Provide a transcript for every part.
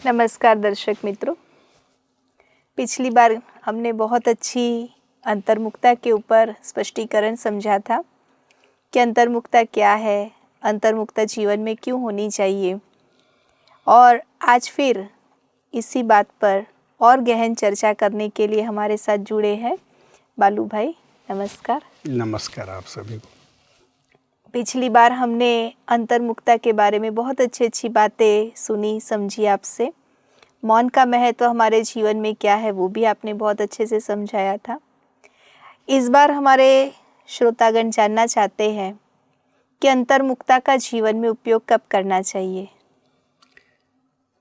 नमस्कार दर्शक मित्रों। पिछली बार हमने बहुत अच्छी अंतर्मुखता के ऊपर स्पष्टीकरण समझा था कि अंतर्मुखता क्या है, अंतर्मुखता जीवन में क्यों होनी चाहिए। और आज फिर इसी बात पर और गहन चर्चा करने के लिए हमारे साथ जुड़े हैं बालू भाई। नमस्कार। नमस्कार आप सभी को। पिछली बार हमने अंतर्मुखता के बारे में बहुत अच्छी बातें सुनी, समझी आपसे। मौन का महत्व हमारे जीवन में क्या है वो भी आपने बहुत अच्छे से समझाया था। इस बार हमारे श्रोतागण जानना चाहते हैं कि अंतर्मुखता का जीवन में उपयोग कब करना चाहिए।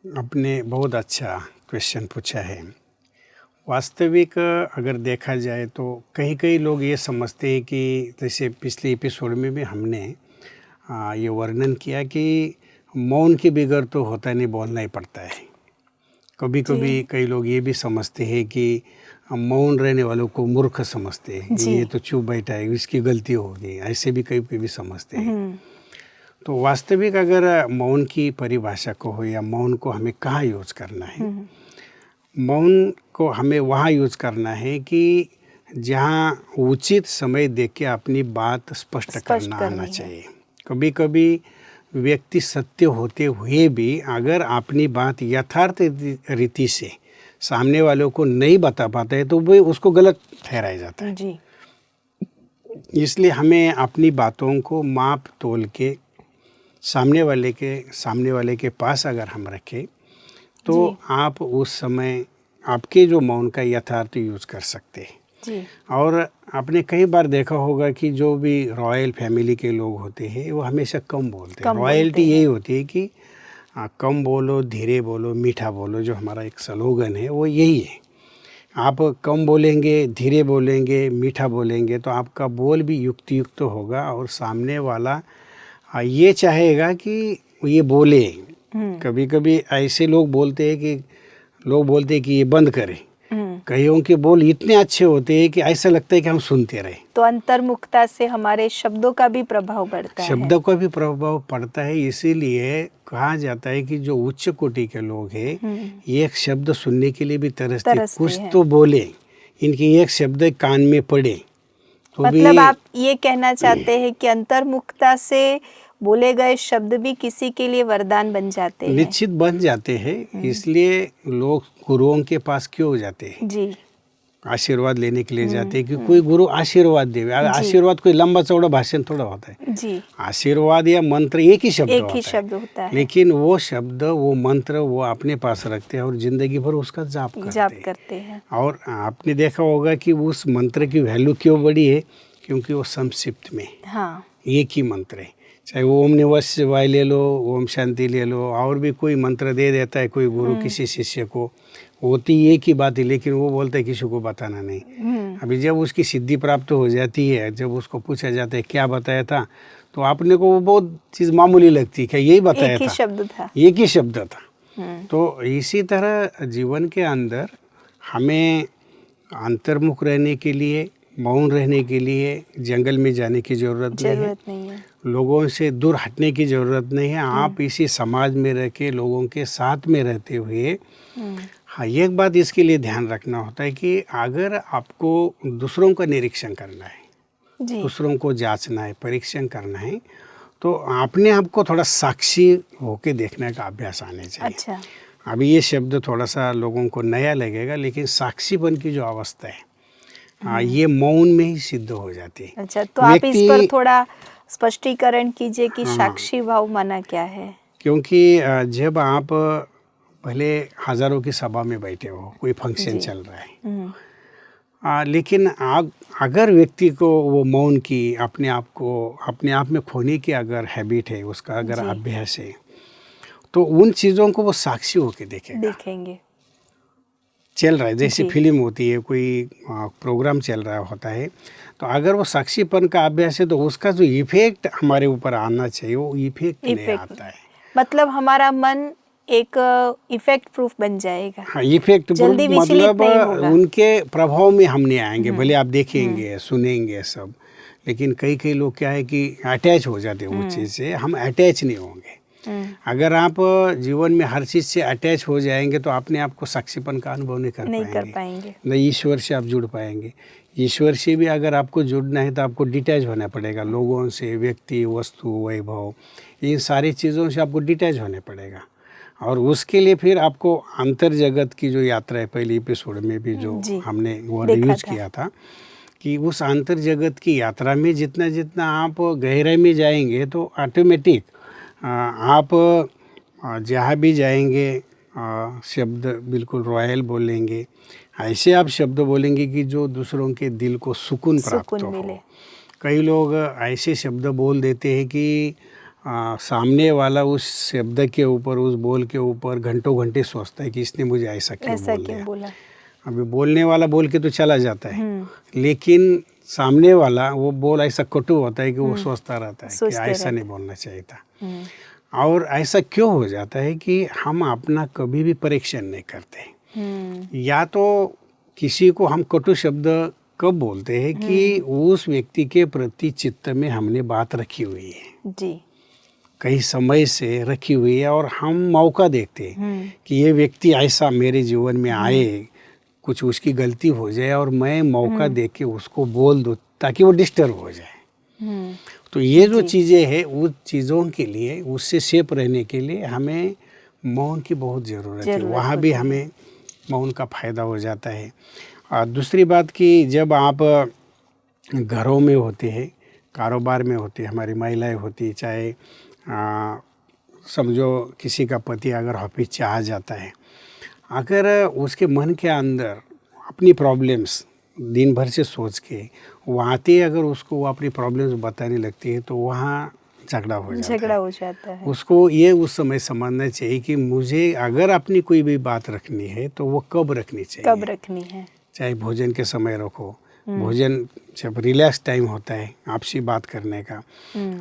आपने बहुत अच्छा क्वेश्चन पूछा है। वास्तविक अगर देखा जाए तो कई लोग ये समझते हैं कि जैसे पिछले एपिसोड में भी हमने ये वर्णन किया कि मौन के बगैर तो होता नहीं, बोलना ही पड़ता है। कभी कई लोग ये भी समझते हैं कि मौन रहने वालों को मूर्ख समझते हैं कि ये तो चुप बैठा है, इसकी गलती होगी, ऐसे भी कभी समझते हैं। तो वास्तविक अगर मौन की परिभाषा को हो या मौन को हमें कहाँ यूज करना है, मौन को हमें वहाँ यूज करना है कि जहाँ उचित समय देख के अपनी बात स्पष्ट करना आना चाहिए। कभी कभी व्यक्ति सत्य होते हुए भी अगर अपनी बात यथार्थ रीति से सामने वालों को नहीं बता पाता है तो वो उसको गलत ठहराया जाता है जी। इसलिए हमें अपनी बातों को माप तोल के सामने वाले के पास अगर हम रखें तो आप उस समय आपके जो मौन का यथार्थ यूज कर सकते हैं जी। और आपने कई बार देखा होगा कि जो भी रॉयल फैमिली के लोग होते हैं वो हमेशा कम बोलते हैं। रॉयल्टी यही होती है कि कम बोलो, धीरे बोलो, मीठा बोलो। जो हमारा एक स्लोगन है वो यही है। आप कम बोलेंगे, धीरे बोलेंगे, मीठा बोलेंगे तो आपका बोल भी युक्त होगा और सामने वाला ये चाहेगा कि ये बोले। कभी कभी ऐसे लोग बोलते हैं कि ये बंद करें। कईयों के बोल इतने अच्छे होते हैं कि ऐसा लगता है कि हम सुनते रहे। तो अंतर्मुखता से हमारे शब्दों का भी प्रभाव बढ़ता है। शब्दों का भी प्रभाव पड़ता है। इसीलिए कहा जाता है कि जो उच्च कोटि के लोग हैं एक शब्द सुनने के लिए भी तरसते कुछ तो बोले, इनकी एक शब्द कान में पड़े तो मतलब आप ये कहना चाहते हैं कि अंतर्मुखता से बोले गए शब्द भी किसी के लिए वरदान बन जाते हैं। निश्चित बन जाते हैं। इसलिए लोग गुरुओं के पास क्यों जाते हैं जी, आशीर्वाद लेने के लिए जाते हैं कि कोई गुरु आशीर्वाद दे। आशीर्वाद कोई लंबा चौड़ा भाषण थोड़ा होता है जी। आशीर्वाद या मंत्र एक ही शब्द होता है। लेकिन वो शब्द, वो मंत्र वो अपने पास रखते हैं और जिंदगी भर उसका जाप करते हैं। और आपने देखा होगा कि उस मंत्र की वैल्यू क्यों बड़ी है, क्योंकि वो संक्षिप्त में एक ही मंत्र है। चाहे वो ओम नमः शिवाय ले लो, ओम शांति ले लो, और भी कोई मंत्र दे देता है कोई गुरु किसी शिष्य को, होती एक ही बात है लेकिन वो बोलता है किसी को बताना नहीं। अभी जब उसकी सिद्धि प्राप्त हो जाती है, जब उसको पूछा जाता है क्या बताया था, तो आपने को वो बहुत चीज़ मामूली लगती है, क्या यही बताया था, एक ही शब्द था। तो इसी तरह जीवन के अंदर हमें अंतर्मुख रहने के लिए, मौन रहने के लिए जंगल में जाने की ज़रूरत नहीं है। लोगों से दूर हटने की ज़रूरत नहीं है। आप इसी समाज में रह के लोगों के साथ में रहते हुए हाँ, एक बात इसके लिए ध्यान रखना होता है कि अगर आपको दूसरों का निरीक्षण करना है, दूसरों को जांचना है, परीक्षण करना है, तो अपने आप को थोड़ा साक्षी होके देखने का अभ्यास आने चाहिए। अच्छा। अभी ये शब्द थोड़ा सा लोगों को नया लगेगा, लेकिन साक्षीपन की जो अवस्था है ये मौन में ही सिद्ध हो जाती है। अच्छा, तो आप इस पर थोड़ा स्पष्टीकरण कीजिए कि साक्षी भाव माना क्या है। क्योंकि जब आप पहले हजारों की सभा में बैठे हो, कोई फंक्शन चल रहा है, लेकिन अगर व्यक्ति को वो मौन की अपने आप में खोने की अगर हैबिट है, उसका अगर अभ्यास है, तो उन चीज़ों को वो साक्षी होके देखेंगे। चल रहा है जैसे फिल्म होती है, कोई प्रोग्राम चल रहा होता है, तो अगर वो साक्षीपन का अभ्यास है तो उसका जो इफेक्ट हमारे ऊपर आना चाहिए वो इफेक्ट नहीं आता है। मतलब हमारा मन एक इफेक्ट प्रूफ बन जाएगा। हाँ, इफेक्ट प्रूफ मतलब उनके प्रभाव में हम नहीं आएंगे। भले आप देखेंगे, सुनेंगे सब, लेकिन कई लोग क्या है कि अटैच हो जाते हैं उस चीज़ से। हम अटैच नहीं होंगे। अगर आप जीवन में हर चीज़ से अटैच हो जाएंगे तो अपने आप को साक्षीपन का अनुभव नहीं कर पाएंगे, न ईश्वर से आप जुड़ पाएंगे। ईश्वर से भी अगर आपको जुड़ना है तो आपको डिटैच होना पड़ेगा, लोगों से, व्यक्ति, वस्तु, वैभव, इन सारी चीज़ों से आपको डिटैच होने पड़ेगा। और उसके लिए फिर आपको अंतर जगत की जो यात्रा है, पहले एपिसोड में भी जो हमने वो यूज किया था कि उस अंतर जगत की यात्रा में जितना जितना आप गहराई में जाएंगे तो ऑटोमेटिक आप जहाँ भी जाएंगे शब्द बिल्कुल रॉयल बोलेंगे, ऐसे आप शब्द बोलेंगे कि जो दूसरों के दिल को सुकून प्राप्त हो। कई लोग ऐसे शब्द बोल देते हैं कि सामने वाला उस शब्द के ऊपर, उस बोल के ऊपर घंटों घंटे सोचता है कि इसने मुझे ऐसा क्यों बोला। अभी बोलने वाला बोल के तो चला जाता है, लेकिन सामने वाला वो बोल ऐसा कटु होता है कि वो सोचता रहता है कि ऐसा नहीं बोलना चाहिए था। और ऐसा क्यों हो जाता है कि हम अपना कभी भी परीक्षण नहीं करते। या तो किसी को हम कटु शब्द कब बोलते हैं कि उस व्यक्ति के प्रति चित्त में हमने बात रखी हुई है जी, कई समय से रखी हुई है, और हम मौका देखते हैं कि ये व्यक्ति ऐसा मेरे जीवन में आए, कुछ उसकी गलती हो जाए और मैं मौका देख के उसको बोल दूँ ताकि वो डिस्टर्ब हो जाए। तो ये जो चीज़ें हैं, उस चीज़ों के लिए, उससे सेफ रहने के लिए हमें मौन की बहुत ज़रूरत है। वहाँ भी हमें मौन का फ़ायदा हो जाता है। और दूसरी बात कि जब आप घरों में होते हैं, कारोबार में होते हैं, हमारी महिलाएं होती है, चाहे समझो किसी का पति अगर ऑफिस से आ जाता है, अगर उसके मन के अंदर अपनी प्रॉब्लम्स दिन भर से सोच के वो आते, अगर उसको वो अपनी प्रॉब्लम्स बताने लगती है तो वहाँ झगड़ा हो जाता है। उसको ये उस समय समझना चाहिए कि मुझे अगर अपनी कोई भी बात रखनी है तो वो कब रखनी है। चाहे भोजन के समय रखो, भोजन जब रिलैक्स टाइम होता है आपसी बात करने का।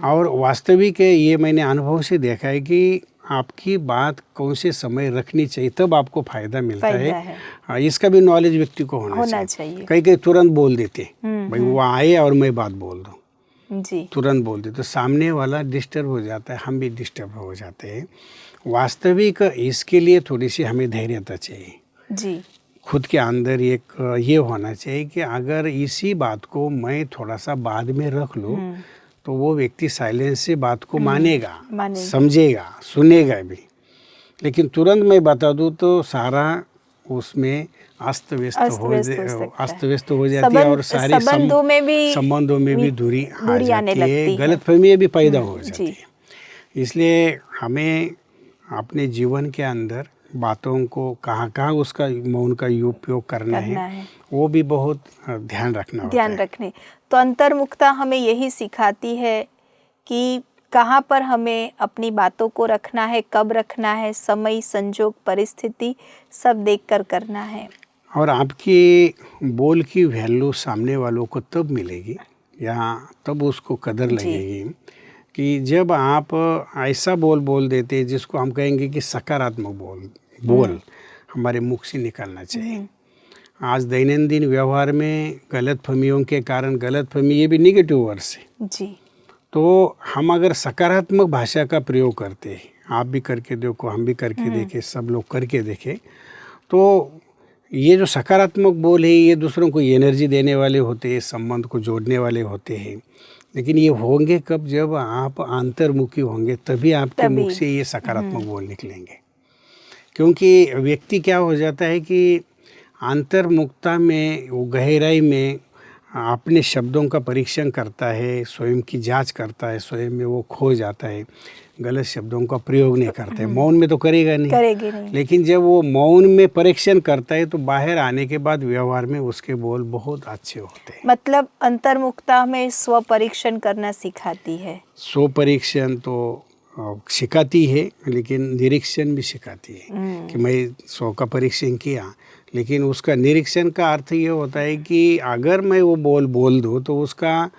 और वास्तविक ये मैंने अनुभव से देखा है कि आपकी बात कौन से समय रखनी चाहिए, तब आपको फायदा मिलता है। इसका भी नॉलेज व्यक्ति को होना चाहिए। कई तुरंत बोल देते, भाई वो आए और मैं बात बोल दूँ जी, तुरंत बोल दे तो सामने वाला डिस्टर्ब हो जाता है, हम भी डिस्टर्ब हो जाते हैं। वास्तविक इसके लिए थोड़ी सी हमें धैर्यता चाहिए जी, खुद के अंदर एक ये होना चाहिए कि अगर इसी बात को मैं थोड़ा सा बाद में रख लूँ तो वो व्यक्ति साइलेंस से बात को मानेगा, समझेगा, सुनेगा भी। लेकिन तुरंत मैं बता दूँ तो सारा उसमें अस्त व्यस्त हो जाती है और सारे संबंधों में भी दूरी आ जाती है, गलतफहमी भी पैदा हो जाती है। इसलिए हमें अपने जीवन के अंदर बातों को कहाँ उसका मौन का उपयोग करना है वो भी बहुत ध्यान रखने। तो अंतर्मुखता हमें यही सिखाती है कि कहाँ पर हमें अपनी बातों को रखना है, कब रखना है, समय, संजोग, परिस्थिति सब देखकर करना है। और आपकी बोल की वैल्यू सामने वालों को तब मिलेगी या तब उसको कदर लगेगी कि जब आप ऐसा बोल देते जिसको हम कहेंगे कि सकारात्मक बोल हमारे मुख से निकलना चाहिए। आज दैनंदिन व्यवहार में गलतफहमियों के कारण, गलतफहमी ये भी नेगेटिव वर्ड से जी, तो हम अगर सकारात्मक भाषा का प्रयोग करते हैं, आप भी करके देखो, हम भी करके देखें, सब लोग करके देखें, तो ये जो सकारात्मक बोल है ये दूसरों को एनर्जी देने वाले होते हैं, संबंध को जोड़ने वाले होते हैं। लेकिन ये होंगे कब, जब आप अंतर्मुखी होंगे, तभी आपके मुख से ये सकारात्मक बोल निकलेंगे। क्योंकि व्यक्ति क्या हो जाता है कि अंतर्मुखता में, वो गहराई में अपने शब्दों का परीक्षण करता है, स्वयं की जांच करता है, स्वयं में वो खो जाता है, गलत शब्दों का प्रयोग नहीं करता है। मौन में तो करेगी नहीं, लेकिन जब वो मौन में परीक्षण करता है तो बाहर आने के बाद व्यवहार में उसके बोल बहुत अच्छे होते हैं। मतलब अंतर्मुखता में स्व परीक्षण करना सिखाती है। स्व परीक्षण तो सिखाती है, लेकिन निरीक्षण भी सिखाती है कि मैं स्व का परीक्षण किया, लेकिन उसका निरीक्षण का अर्थ ये होता है कि अगर मैं वो बोल दूँ तो उसका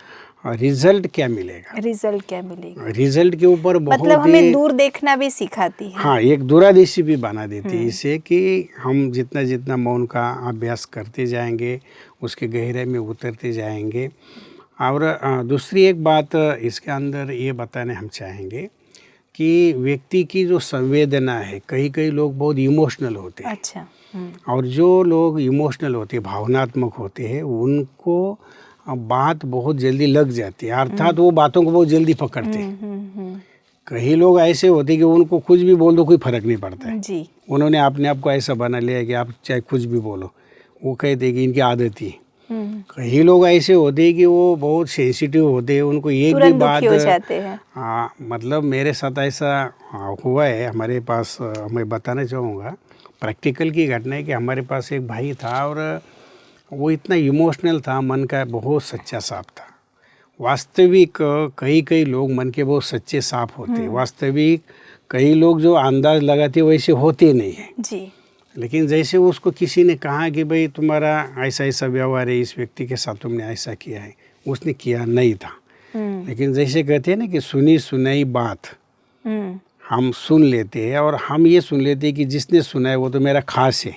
रिजल्ट क्या मिलेगा, रिजल्ट के ऊपर बहुत, मतलब हमें दूर देखना भी सिखाती है। हाँ, एक दूरदर्शी भी बना देती है इससे कि हम जितना मौन का अभ्यास करते जाएंगे उसके गहराई में उतरते जाएंगे। और दूसरी एक बात इसके अंदर ये बताने हम चाहेंगे कि व्यक्ति की जो संवेदना है, कई कई लोग बहुत इमोशनल होते हैं। अच्छा। और जो लोग इमोशनल होते हैं, भावनात्मक होते हैं, उनको बात बहुत जल्दी लग जाती है, अर्थात वो बातों को बहुत जल्दी पकड़ते हैं। कई लोग ऐसे होते हैं कि उनको कुछ भी बोल दो कोई फर्क नहीं पड़ता है। जी। उन्होंने अपने आप को ऐसा बना लिया है कि आप चाहे कुछ भी बोलो, वो कहते हैं कि इनकी आदत ही। कई लोग ऐसे होते हैं कि वो बहुत सेंसिटिव होते हैं, उनको एक भी तुरंत बात दुखी हो जाते हैं। मतलब मेरे साथ ऐसा हुआ है। हमारे पास मैं बताना चाहूँगा, प्रैक्टिकल की घटना है कि हमारे पास एक भाई था और वो इतना इमोशनल था, मन का बहुत सच्चा साफ था। वास्तविक कई कई लोग मन के बहुत सच्चे साफ होते हैं, वास्तविक कई लोग जो अंदाज लगाते वैसे होते नहीं हैं जी। लेकिन जैसे उसको किसी ने कहा कि भाई तुम्हारा ऐसा ऐसा व्यवहार है, इस व्यक्ति के साथ तुमने ऐसा किया है, उसने किया नहीं था। लेकिन जैसे कहते हैं ना कि सुनी सुनाई बात हम सुन लेते हैं, और हम ये सुन लेते हैं कि जिसने सुना है वो तो मेरा खास है,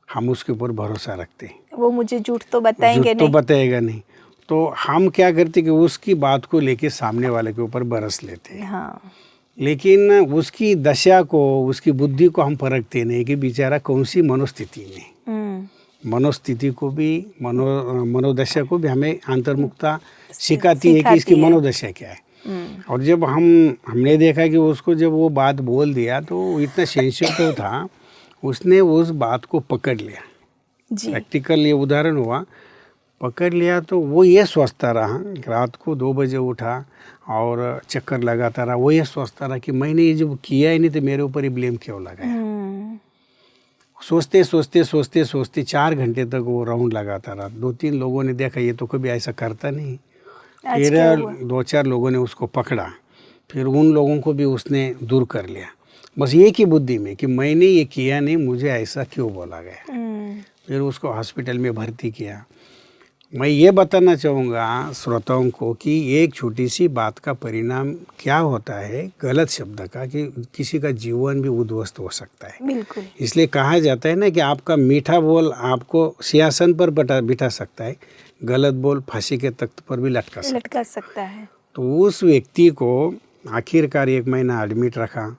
हम उसके ऊपर भरोसा रखते हैं। वो मुझे झूठ तो बताएंगे झूठ तो नहीं। बताएगा नहीं, तो हम क्या करते कि उसकी बात को लेके सामने वाले के ऊपर बरस लेते हैं। हाँ। लेकिन उसकी दशा को, उसकी बुद्धि को हम परखते नहीं कि बेचारा कौन सी मनोस्थिति में। मनोस्थिति को भी, मनोदशा को भी हमें अंतर्मुखता सिखाती है कि इसकी मनोदशा क्या है। और जब हमने देखा कि उसको जब वो बात बोल दिया तो वो इतना सेंसिटिव था, उसने उस बात को पकड़ लिया। प्रैक्टिकल ये उदाहरण हुआ, पकड़ लिया तो वो ये सोचता रहा, रात को 2 बजे उठा और चक्कर लगाता रहा। वो ये सोचता रहा कि मैंने ये जो किया ही नहीं तो मेरे ऊपर ही ब्लेम क्यों लगाया। सोचते सोचते सोचते सोचते 4 घंटे तक वो राउंड लगाता रहा। 2-3 लोगों ने देखा ये तो कभी ऐसा करता नहीं। फिर 2-4 लोगों ने उसको पकड़ा, फिर उन लोगों को भी उसने दूर कर लिया, बस एक ही बुद्धि में कि मैंने ये किया नहीं, मुझे ऐसा क्यों बोला गया। फिर उसको हॉस्पिटल में भर्ती किया। मैं ये बताना चाहूँगा श्रोताओं को कि एक छोटी सी बात का परिणाम क्या होता है गलत शब्द का, कि किसी का जीवन भी उद्ध्वस्त हो सकता है। बिल्कुल। इसलिए कहा जाता है ना कि आपका मीठा बोल आपको सिंहासन पर बिठा सकता है, गलत बोल फांसी के तख्त पर भी लटका सकता है। तो उस व्यक्ति को आखिरकार 1 महीना एडमिट रखा,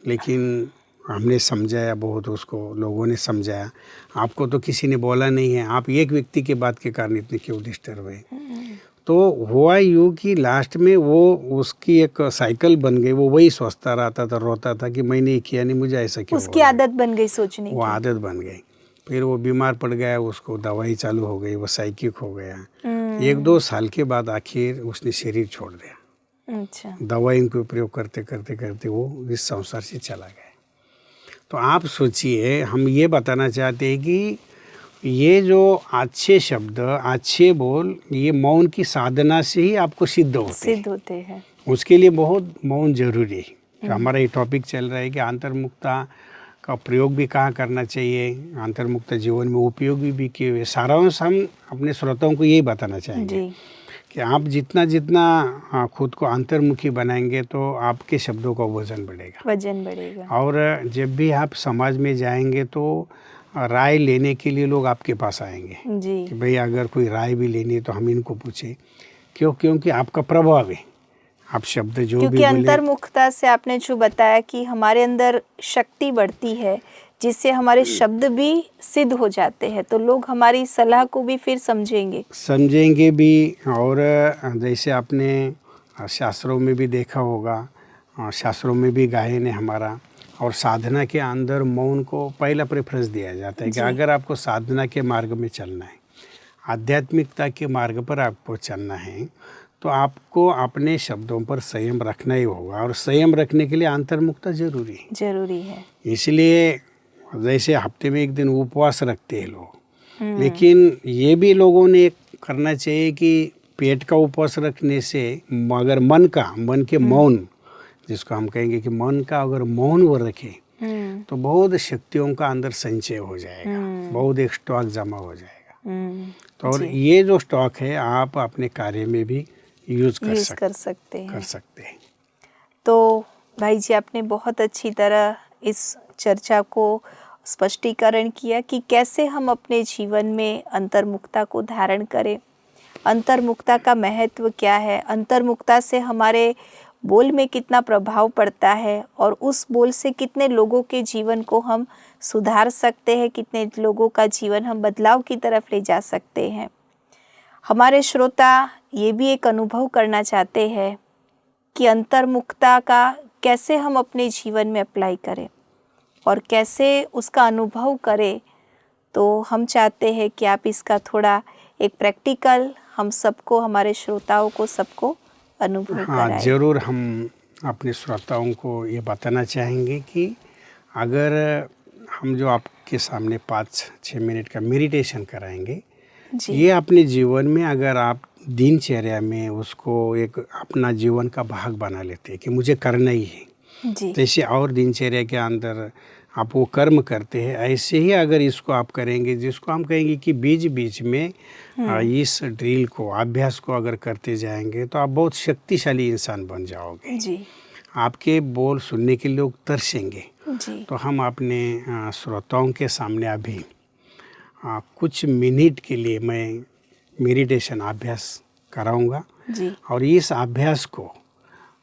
लेकिन हमने समझाया बहुत, उसको लोगों ने समझाया। आपको तो किसी ने बोला नहीं है, आप एक व्यक्ति के बात के कारण इतने क्यों डिस्टर्ब हुए। तो हुआ यूँ कि लास्ट में वो उसकी एक साइकिल बन गई। वो वही सोचता रहता था, रोता था कि मैंने ये किया नहीं, मुझे ऐसा क्यों। उसकी आदत बन गई सोचने की। वो आदत बन गई। फिर वो बीमार पड़ गया, उसको दवाई चालू हो गई, वो साइकिक हो गया। 1-2 साल के बाद आखिर उसने शरीर छोड़ दिया। अच्छा। दवाई को प्रयोग करते करते करते वो इस संसार से चला गया। तो आप सोचिए, हम ये बताना चाहते हैं कि ये जो अच्छे शब्द, अच्छे बोल, ये मौन की साधना से ही आपको सिद्ध होते हैं। उसके लिए बहुत मौन जरूरी है। तो हमारा ये टॉपिक चल रहा है कि अंतर्मुखता का प्रयोग भी कहाँ करना चाहिए, अंतर्मुखता जीवन में उपयोगी भी किए हुए। सारांश हम अपने श्रोताओं को यही बताना चाहेंगे कि आप जितना खुद को अंतर्मुखी बनाएंगे तो आपके शब्दों का वजन बढ़ेगा। और जब भी आप समाज में जाएंगे तो राय लेने के लिए लोग आपके पास आएंगे कि भाई अगर कोई राय भी लेनी है तो हम इनको पूछें। क्योंकि आपका प्रभाव है, आप शब्द जो भी बोले। क्योंकि अंतर्मुखता से आपने जो बताया कि हमारे अंदर शक्ति बढ़ती है, जिससे हमारे शब्द भी सिद्ध हो जाते हैं, तो लोग हमारी सलाह को भी फिर समझेंगे भी। और जैसे आपने शास्त्रों में भी देखा होगा, शास्त्रों में भी गायन है हमारा, और साधना के अंदर मौन को पहला प्रेफरेंस दिया जाता है कि अगर आपको साधना के मार्ग में चलना है, आध्यात्मिकता के मार्ग पर आपको चलना है, तो आपको अपने शब्दों पर संयम रखना ही होगा। और संयम रखने के लिए अंतर्मुखता जरूरी है। इसलिए जैसे हफ्ते में 1 दिन उपवास रखते हैं लोग, लेकिन ये भी लोगों ने करना चाहिए कि पेट का उपवास रखने से अगर मन के मौन, जिसको हम कहेंगे कि मन का अगर मौन वो रखे तो बहुत शक्तियों का अंदर संचय हो जाएगा, बहुत एक स्टॉक जमा हो जाएगा। तो और ये जो स्टॉक है आप अपने कार्य में भी यूज कर सकते हैं। तो भाई जी, आपने बहुत अच्छी तरह इस चर्चा को स्पष्टीकरण किया कि कैसे हम अपने जीवन में अंतर्मुखता को धारण करें, अंतर्मुखता का महत्व क्या है, अंतर्मुखता से हमारे बोल में कितना प्रभाव पड़ता है और उस बोल से कितने लोगों के जीवन को हम सुधार सकते हैं, कितने लोगों का जीवन हम बदलाव की तरफ ले जा सकते हैं। हमारे श्रोता ये भी एक अनुभव करना चाहते हैं कि अंतर्मुखता का कैसे हम अपने जीवन में अप्लाई करें और कैसे उसका अनुभव करें। तो हम चाहते हैं कि आप इसका थोड़ा एक प्रैक्टिकल हम सबको, हमारे श्रोताओं को सबको अनुभव हाँ, कराएं। ज़रूर हम अपने श्रोताओं को ये बताना चाहेंगे कि अगर हम जो आपके सामने 5-6 मिनट का मेडिटेशन कराएंगे, जी ये अपने जीवन में अगर आप दिनचर्या में उसको एक अपना जीवन का भाग बना लेते हैं कि मुझे करना ही है, जी जैसे और दिनचर्या के अंदर आप वो कर्म करते हैं, ऐसे ही अगर इसको आप करेंगे, जिसको हम कहेंगे कि बीच बीच में इस ड्रिल को, अभ्यास को अगर करते जाएंगे तो आप बहुत शक्तिशाली इंसान बन जाओगे। जी आपके बोल सुनने के लोग तरसेंगे। जी तो हम अपने श्रोताओं के सामने अभी कुछ मिनट के लिए मैं मेडिटेशन अभ्यास कराऊंगा जी और इस अभ्यास को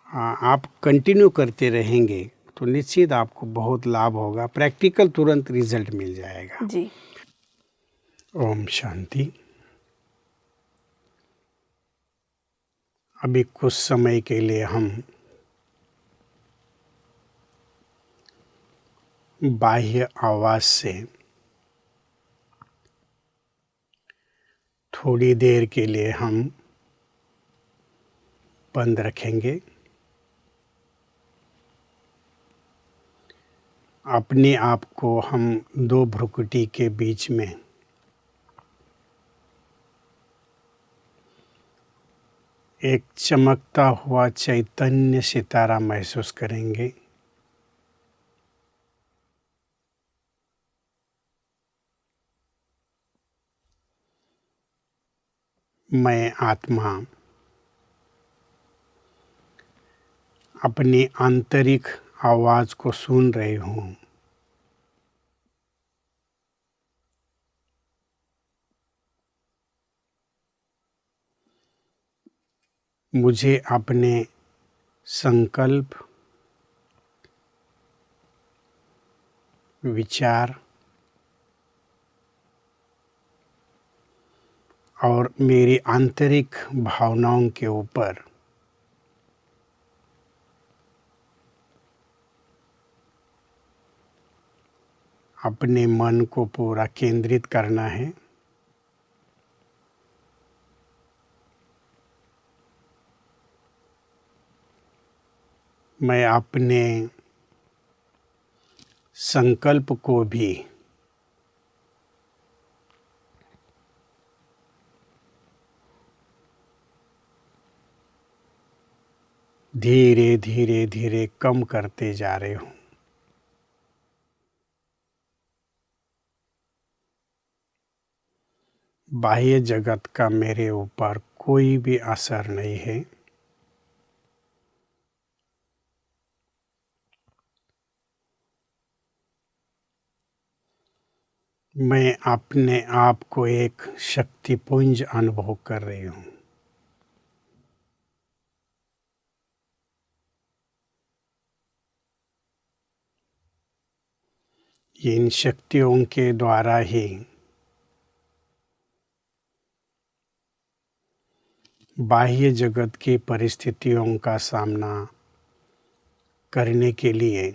आप कंटिन्यू करते रहेंगे तो निश्चित आपको बहुत लाभ होगा, प्रैक्टिकल तुरंत रिजल्ट मिल जाएगा। जी ओम शांति। अभी कुछ समय के लिए हम बाह्य आवाज़ से थोड़ी देर के लिए हम बंद रखेंगे। अपने आप को हम दो भ्रुकुटी के बीच में एक चमकता हुआ चैतन्य सितारा महसूस करेंगे। मैं आत्मा अपनी आंतरिक आवाज़ को सुन रही हूँ। मुझे अपने संकल्प, विचार और मेरी आंतरिक भावनाओं के ऊपर अपने मन को पूरा केंद्रित करना है। मैं अपने संकल्प को भी धीरे धीरे धीरे कम करते जा रहे हूँ। बाह्य जगत का मेरे ऊपर कोई भी असर नहीं है। मैं अपने आप को एक शक्तिपुंज अनुभव कर रही हूँ। इन शक्तियों के द्वारा ही बाह्य जगत की परिस्थितियों का सामना करने के लिए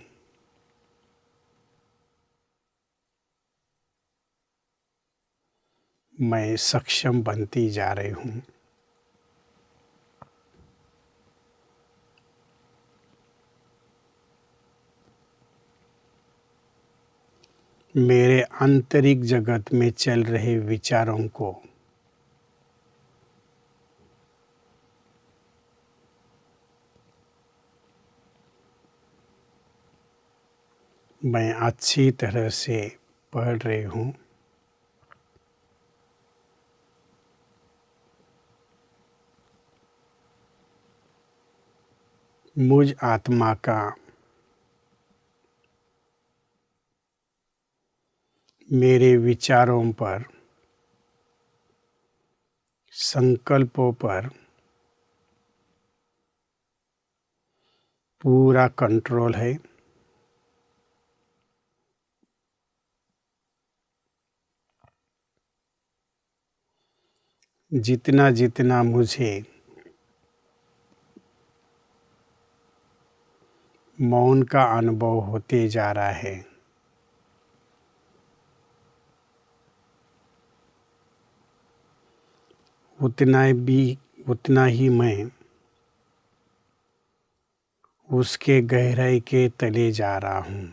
मैं सक्षम बनती जा रही हूँ। मेरे आंतरिक जगत में चल रहे विचारों को मैं अच्छी तरह से पढ़ रही हूँ। मुझ आत्मा का मेरे विचारों पर, संकल्पों पर पूरा कंट्रोल है। जितना जितना मुझे मौन का अनुभव होते जा रहा है, उतना ही मैं उसके गहराई के तले जा रहा हूँ।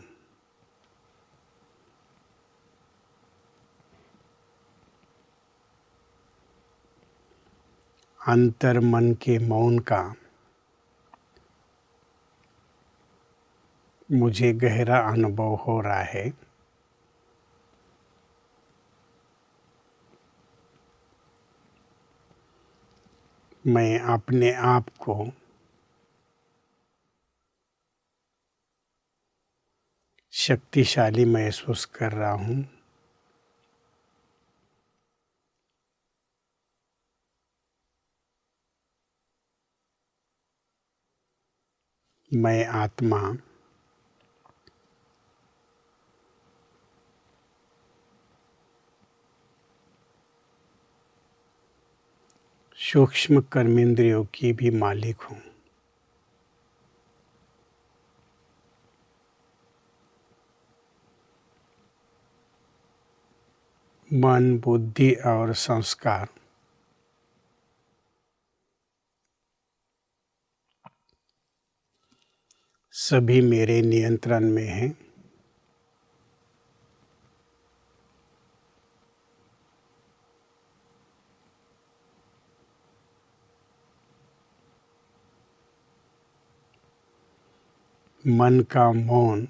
अंतर मन के मौन का मुझे गहरा अनुभव हो रहा है। मैं अपने आप को शक्तिशाली महसूस कर रहा हूँ। मैं आत्मा सूक्ष्म कर्मेंद्रियों की भी मालिक हूँ। मन, बुद्धि और संस्कार सभी मेरे नियंत्रण में हैं। मन का मौन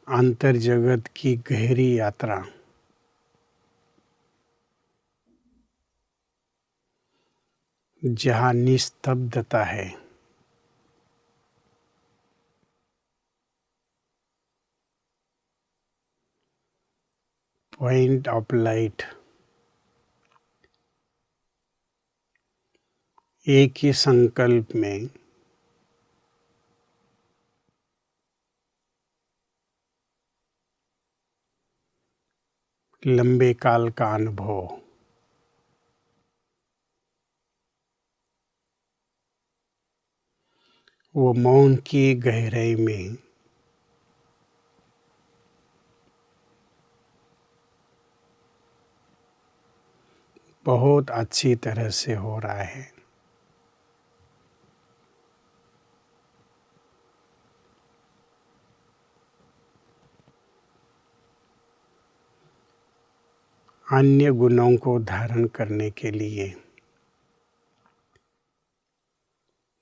अंतर जगत की गहरी यात्रा जहाँ निस्तब्धता है, पॉइंट ऑफ लाइट, एक ही संकल्प में लंबे काल का अनुभव, वो मौन की गहराई में बहुत अच्छी तरह से हो रहा है। अन्य गुणों को धारण करने के लिए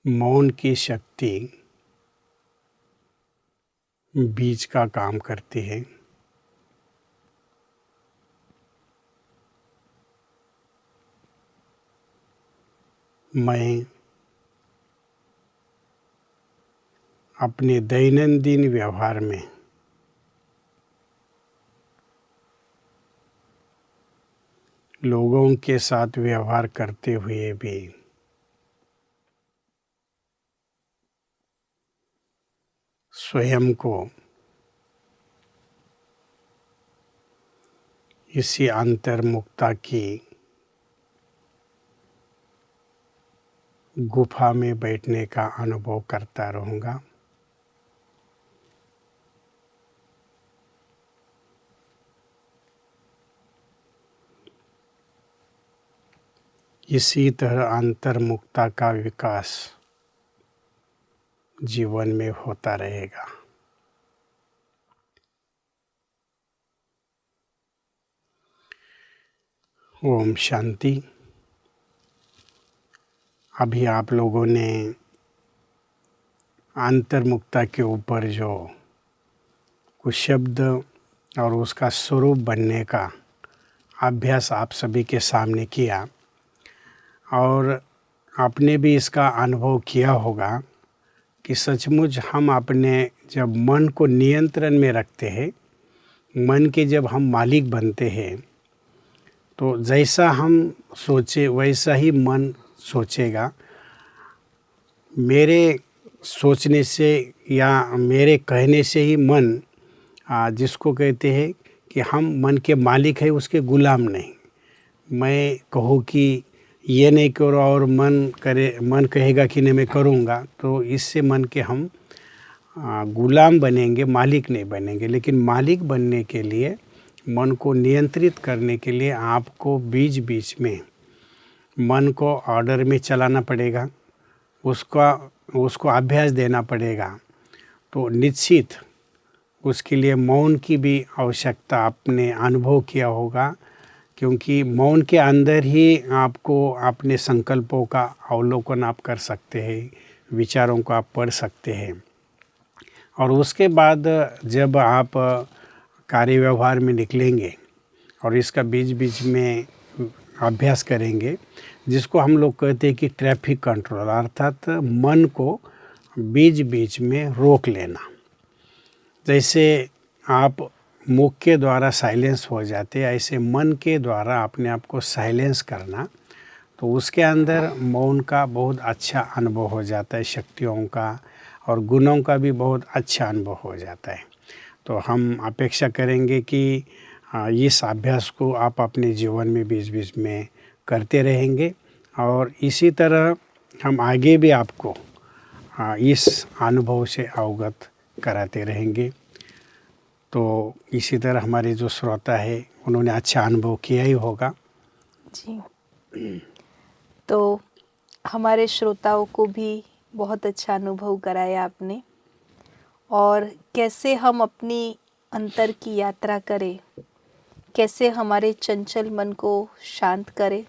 मौन की शक्ति बीज का काम करती है। मैं अपने दैनंदिन व्यवहार में लोगों के साथ व्यवहार करते हुए भी स्वयं को इसी अंतर्मुखता की गुफा में बैठने का अनुभव करता रहूँगा। इसी तरह अंतर्मुखता का विकास जीवन में होता रहेगा। ओम शांति। अभी आप लोगों ने अंतर्मुखता के ऊपर जो कुछ शब्द और उसका स्वरूप बनने का अभ्यास आप सभी के सामने किया और आपने भी इसका अनुभव किया होगा कि सचमुच हम अपने जब मन को नियंत्रण में रखते हैं, मन के जब हम मालिक बनते हैं, तो जैसा हम सोचे वैसा ही मन सोचेगा। मेरे सोचने से या मेरे कहने से ही मन, जिसको कहते हैं कि हम मन के मालिक हैं, उसके गुलाम नहीं। मैं कहूँ कि ये नहीं करो और मन कहेगा कि नहीं मैं करूँगा, तो इससे मन के हम गुलाम बनेंगे, मालिक नहीं बनेंगे। लेकिन मालिक बनने के लिए, मन को नियंत्रित करने के लिए आपको बीच बीच में मन को ऑर्डर में चलाना पड़ेगा, उसको अभ्यास देना पड़ेगा। तो निश्चित उसके लिए मौन की भी आवश्यकता आपने अनुभव किया होगा, क्योंकि मौन के अंदर ही आपको अपने संकल्पों का अवलोकन आप कर सकते हैं, विचारों को आप पढ़ सकते हैं। और उसके बाद जब आप कार्य व्यवहार में निकलेंगे और इसका बीच बीच में अभ्यास करेंगे, जिसको हम लोग कहते हैं कि ट्रैफिक कंट्रोल, अर्थात मन को बीच बीच में रोक लेना। जैसे आप मुख के द्वारा साइलेंस हो जाते, ऐसे मन के द्वारा अपने आप को साइलेंस करना, तो उसके अंदर मौन का बहुत अच्छा अनुभव हो जाता है, शक्तियों का और गुणों का भी बहुत अच्छा अनुभव हो जाता है। तो हम अपेक्षा करेंगे कि इस अभ्यास को आप अपने जीवन में बीच बीच में करते रहेंगे और इसी तरह हम आगे भी आपको इस अनुभव से अवगत कराते रहेंगे। तो इसी तरह हमारे जो श्रोता है उन्होंने अच्छा अनुभव किया ही होगा। जी, तो हमारे श्रोताओं को भी बहुत अच्छा अनुभव कराया आपने, और कैसे हम अपनी अंतर की यात्रा करें, कैसे हमारे चंचल मन को शांत करें,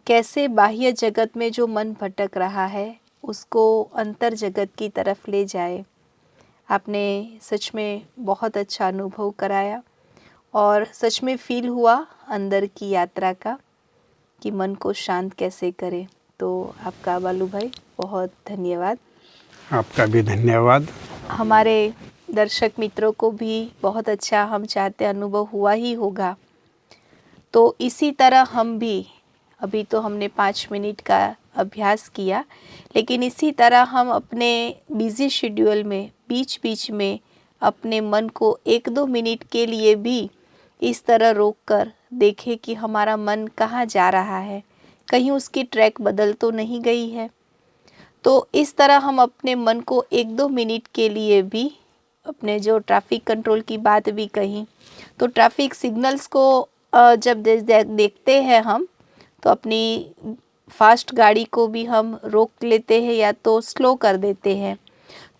कैसे बाह्य जगत में जो मन भटक रहा है उसको अंतर जगत की तरफ ले जाए। आपने सच में बहुत अच्छा अनुभव कराया और सच में फील हुआ अंदर की यात्रा का कि मन को शांत कैसे करें। तो आपका बालू भाई बहुत धन्यवाद। आपका भी धन्यवाद। हमारे दर्शक मित्रों को भी बहुत अच्छा, हम चाहते अनुभव हुआ ही होगा। तो इसी तरह हम भी, अभी तो हमने 5 मिनट का अभ्यास किया, लेकिन इसी तरह हम अपने बिजी शेड्यूल में बीच बीच में अपने मन को 1-2 मिनट के लिए भी इस तरह रोक कर देखें कि हमारा मन कहाँ जा रहा है, कहीं उसकी ट्रैक बदल तो नहीं गई है। तो इस तरह हम अपने मन को 1-2 मिनट के लिए भी, अपने जो ट्रैफिक कंट्रोल की बात भी कही, तो ट्रैफिक सिग्नल्स को जब देखते हैं हम, तो अपनी फास्ट गाड़ी को भी हम रोक लेते हैं या तो स्लो कर देते हैं।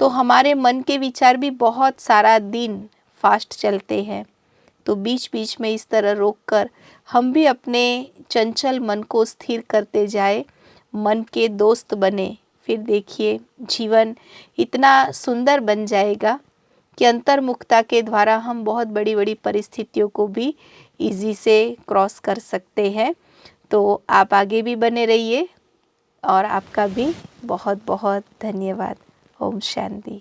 तो हमारे मन के विचार भी बहुत सारा दिन फास्ट चलते हैं। तो बीच बीच में इस तरह रोक कर हम भी अपने चंचल मन को स्थिर करते जाए, मन के दोस्त बने, फिर देखिए जीवन इतना सुंदर बन जाएगा कि अंतर्मुखता के द्वारा हम बहुत बड़ी बड़ी परिस्थितियों को भी इजी से क्रॉस कर सकते हैं। तो आप आगे भी बने रहिए और आपका भी बहुत बहुत धन्यवाद। ओम शांति।